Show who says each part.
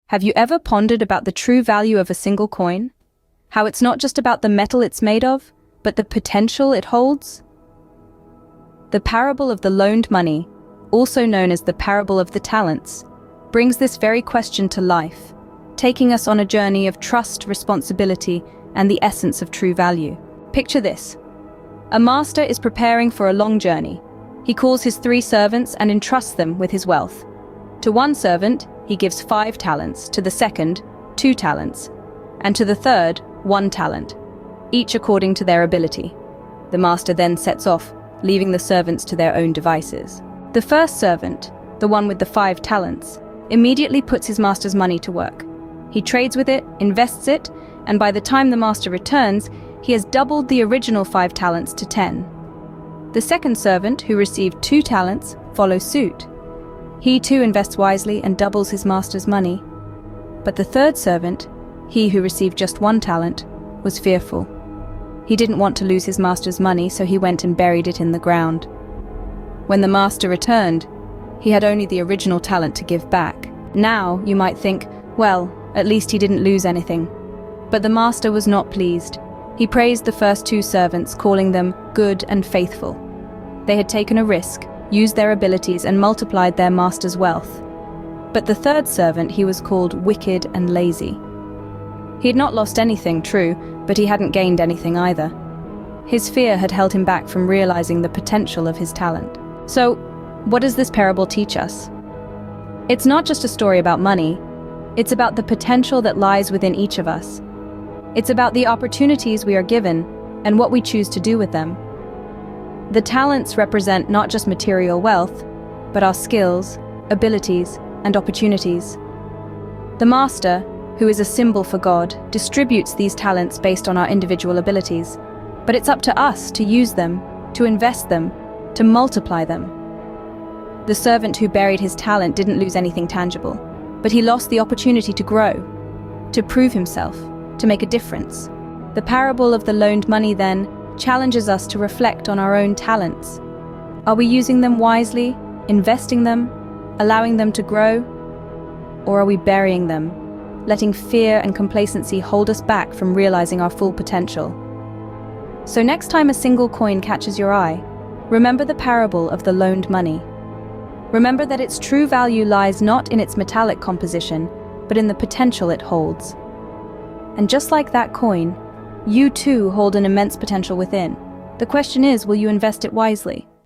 Speaker 1: Have you ever pondered about the true value of a single coin? How it's not just about the metal it's made of, but the potential it holds? The parable of the loaned money, also known as the parable of the talents, brings this very question to life, taking us on a journey of trust, responsibility, and the essence of true value. Picture this. A master is preparing for a long journey. He calls his 3 servants and entrusts them with his wealth. To one servant, he gives 5 talents, to the second, 2 talents, and to the third, 1 talent, each according to their ability. The master then sets off, leaving the servants to their own devices. The first servant, the one with the 5 talents, immediately puts his master's money to work. He trades with it, invests it, and by the time the master returns, he has doubled the original 5 talents to 10. The second servant, who received 2 talents, follows suit. He too invests wisely and doubles his master's money. But the third servant, he who received just 1 talent, was fearful. He didn't want to lose his master's money, so he went and buried it in the ground. When the master returned, he had only the original talent to give back. Now, you might think, well, at least he didn't lose anything. But the master was not pleased. He praised the first 2 servants, calling them good and faithful. They had taken a risk, used their abilities, and multiplied their master's wealth. But the third servant, he was called wicked and lazy. He had not lost anything, true, but he hadn't gained anything either. His fear had held him back from realizing the potential of his talent. So, what does this parable teach us? It's not just a story about money. It's about the potential that lies within each of us. It's about the opportunities we are given and what we choose to do with them. The talents represent not just material wealth, but our skills, abilities, and opportunities. The master, who is a symbol for God, distributes these talents based on our individual abilities, but it's up to us to use them, to invest them, to multiply them. The servant who buried his talent didn't lose anything tangible, but he lost the opportunity to grow, to prove himself, to make a difference. The parable of the loaned money, then, challenges us to reflect on our own talents. Are we using them wisely, investing them, allowing them to grow? Or are we burying them, letting fear and complacency hold us back from realizing our full potential? So next time a single coin catches your eye, remember the parable of the loaned money. Remember that its true value lies not in its metallic composition, but in the potential it holds. And just like that coin, you too hold an immense potential within. The question is, will you invest it wisely?